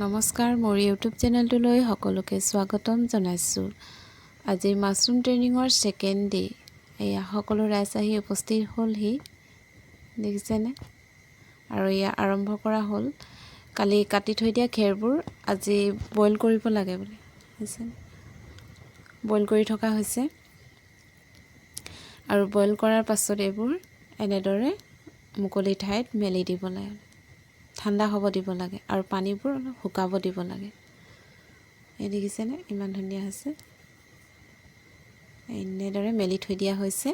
নমস্কাৰ, মোৰ ইউটিউব চেনেলটোলৈ সকলোকে স্বাগতম জনাইছোঁ। আজি মাছৰুম ট্ৰেইনিঙৰ ছেকেণ্ড ডে। এয়া সকলো ৰাইজ আহি উপস্থিত হ'লহি, দেখিছেনে? আৰু এয়া আৰম্ভ কৰা হ'ল। কালি কাটি থৈ দিয়া খেৰবোৰ আজি বইল কৰিব লাগে বুলি, দেখিছেনে? বইল কৰি থকা হৈছে। আৰু বইল কৰাৰ পাছত এইবোৰ এনেদৰে মুকলি ঠাইত মেলি দিব লাগে, ঠাণ্ডা হ'ব দিব লাগে আৰু পানীবোৰ অলপ শুকাব দিব লাগে। এই দেখিছেনে ইমান ধুনীয়া হৈছে। এনেদৰে মেলি থৈ দিয়া হৈছে।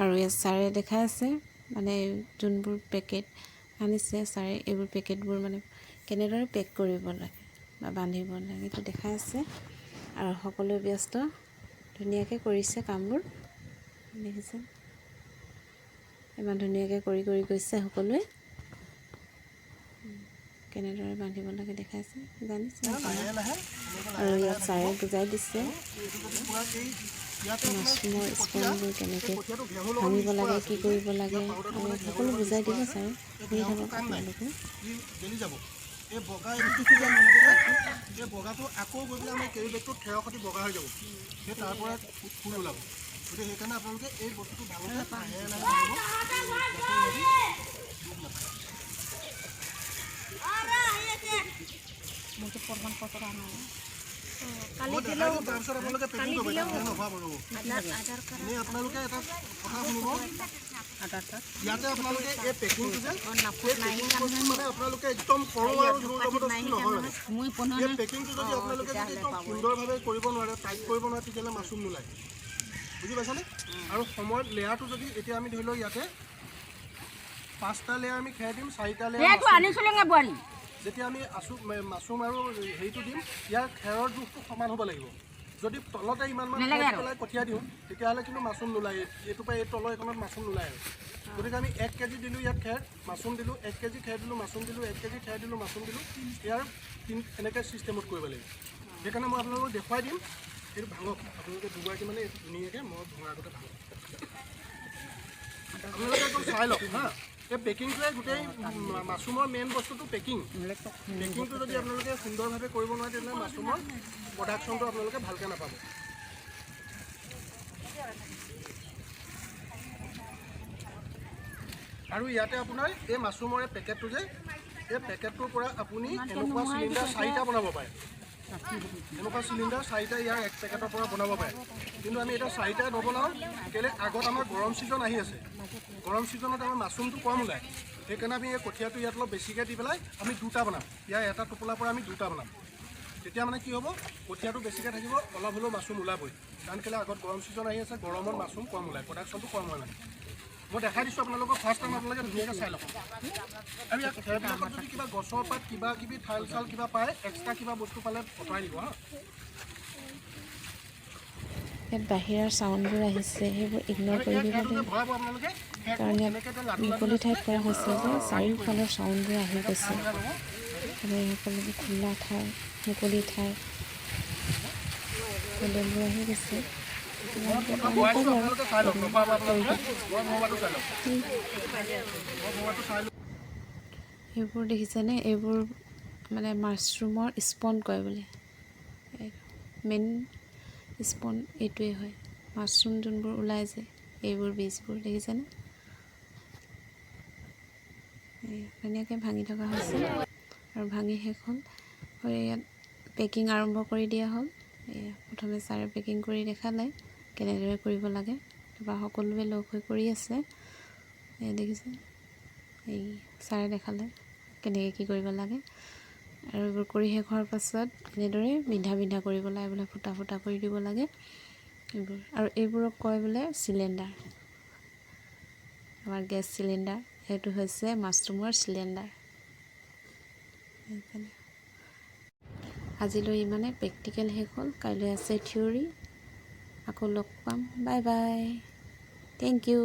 আৰু ইয়াত ছাৰে দেখাই আছে মানে যোনবোৰ পেকেট আনিছে ছাৰে, এইবোৰ পেকেটবোৰ মানে কেনেদৰে পেক কৰিব লাগে বা বান্ধিব লাগে এইটো দেখাই আছে। আৰু সকলোৱে ব্যস্ত, ধুনীয়াকৈ কৰিছে কামবোৰ, দেখিছে ইমান ধুনীয়াকৈ কৰি গৈছে সকলোৱে। কেনেদৰে বান্ধিব লাগে দেখাইছে, জানিছে। আৰু ইয়াত ছাৰে বুজাই দিছে মাছৰুমৰ স্পনবোৰ কেনেকৈ ভাঙিব লাগে, কি কৰিব লাগে, আৰু সকলো বুজাই দিব ছাৰে। শুনি থাকক আপোনালোকে। এই বগাটো আকৌ গৈ পেলাই আমাৰ কেৰি বেগটোত খেৰৰ সৈতে বগা হৈ যাব, সেই তাৰ পৰা ফুল ওলাব। গতিকে সেইকাৰণে আপোনালোকে এই বস্তুটো ভালকৈ তাৰপিছত আপোনালোকে পেকিং কৰিব নহ'ব। এনেই আপোনালোকে এটা কথা শুনিব, ইয়াতে আপোনালোকে এই পেকিংটো যে মানে আপোনালোকে একদম সৰু আৰু জবৰদস্তি নহয়। এই পেকিংটো যদি আপোনালোকে যদি একদম সুন্দৰভাৱে কৰিব নোৱাৰে, টাইট কৰিব নোৱাৰে, তেতিয়াহ'লে মাছৰুম নোলায়, বুজি পাইছানে? আৰু সময়ত লেয়াৰটো যদি এতিয়া আমি ধৰি লওঁ ইয়াতে 5টা লেয়াৰ আমি খেৰ দিম, 4টা লেয়াৰ যেতিয়া আমি মাছৰুম আৰু হেৰিটো দিম, ইয়াৰ খেৰৰ জোখটো সমান হ'ব লাগিব। যদি তলতে ইমানমান পেলাই কঠীয়া দিওঁ তেতিয়াহ'লে কিন্তু মাছৰুম নোলায়, এইটোৰ পৰা এই তলৰ এইখনত মাছৰুম নোলায়। গতিকে আমি 1 কেজি দিলোঁ ইয়াত খেৰ, মাছৰুম দিলোঁ, 1 কেজি খেৰ দিলোঁ, মাছৰুম দিলোঁ, 1 কেজি খেৰ দিলোঁ, মাছৰুম দিলোঁ, ইয়াৰ এনেকৈ ছিষ্টেমত কৰিব লাগিব। সেইকাৰণে মই আপোনালোকক দেখুৱাই দিম। এইটো ভাঙক আপোনালোকে দুগৰাকী মানে এইটো ধুনীয়াকৈ মই ভঙাৰ আগতে ভাঙক, আপোনালোকে একদম চাই লওক হা। এই পেকিংটোৱে গোটেই মাছৰুমৰ মেইন বস্তুটো পেকিংটো যদি আপোনালোকে সুন্দৰভাৱে কৰিব নোৱাৰে তেতিয়াহ'লে মাছৰুমৰ প্ৰডাকশ্যনটো আপোনালোকে ভালকৈ নাপাব। আৰু ইয়াতে আপোনাৰ এই মাছৰুমৰ এই পেকেটটো যে, এই পেকেটটোৰ পৰা আপুনি এনেকুৱা চিলিণ্ডাৰ 4টা বনাব পাৰে। এনেকুৱা চিলিণ্ডাৰ 4টা ইয়াৰ এক পেকেটৰ পৰা বনাব পাৰে। কিন্তু আমি এতিয়া 4টা নবনাওঁ, কেলৈ আগত আমাৰ গৰম ছিজন আহি আছে। গৰম ছিজনত আমাৰ মাছৰুমটো কম ওলায়, সেইকাৰণে আমি এই কঠীয়াটো ইয়াত অলপ বেছিকৈ দি পেলাই আমি 2টা বনাম। ইয়াৰ এটা টোপোলাৰ পৰা আমি 2টা বনাম। তেতিয়া মানে কি হ'ব, কঠীয়াটো বেছিকৈ থাকিব, অলপ হ'লেও মাছৰুম ওলাবই। কাৰণ কেলৈ আগত গৰম ছিজন আহি আছে, গৰমত মাছৰুম কম ওলায়, প্ৰডাকশ্যনটো কম হয় মানে। মই দেখাই দিছোঁ আপোনালোকক, ফাৰ্ষ্ট টাইম আপোনালোকে ধুনীয়াকৈ চাই লওক। আৰু ইয়াত খেৰবিলাকত যদি কিবা গছৰ পাত কিবা কিবি ঠাল চাল কিবা পায়, এক্সট্ৰা কিবা বস্তু পালে আঁতৰাই দিব হা। ইয়াত বাহিৰৰ চাউণ্ডবোৰ আহিছে, সেইবোৰ ইগন'ৰ কৰি দিব লাগে। কাৰণ ইয়াত মুকলি ঠাইত কৰা হৈছে যে চাৰিওফালৰ চাউণ্ডবোৰ আহি গৈছে। আৰু এই সকলোবোৰ খোলা ঠাই, মুকলি ঠাই, সকলোবোৰ আহি গৈছে। এইবোৰ দেখিছেনে, এইবোৰ মানে মাছৰুমৰ স্পন কয় বোলে। মেইন স্পন এইটোৱে হয়, মাছৰুম যোনবোৰ ওলাই যে এইবোৰ বীজবোৰ দেখিছেনে। ধুনীয়াকৈ ভাঙি থকা হৈছে আৰু ভাঙি শেষ হ'ল। ইয়াত পেকিং আৰম্ভ কৰি দিয়া হ'ল। প্ৰথমে ছাৰে পেকিং কৰি দেখালে কেনেদৰে কৰিব লাগে, তাৰপৰা সকলোৱে লগ হৈ কৰি আছে। দেখিছে, এই ছাৰে দেখালে কেনেকৈ কি কৰিব লাগে। আৰু এইবোৰ কৰি শেষ হোৱাৰ পাছত এনেদৰে বিন্ধা কৰিব লাগে বোলে, ফুটা কৰি দিব লাগে এইবোৰ। আৰু এইবোৰক কয় বোলে চিলিণ্ডাৰ, আমাৰ গেছ চিলিণ্ডাৰ, সেইটো হৈছে মাছৰুমৰ চিলিণ্ডাৰ। আজিলৈ ইমানে, প্ৰেক্টিকেল শেষ হ'ল, কাইলৈ আছে থিয়ৰী। আকৌ লগ পাম, বাই বাই, থেংক ইউ।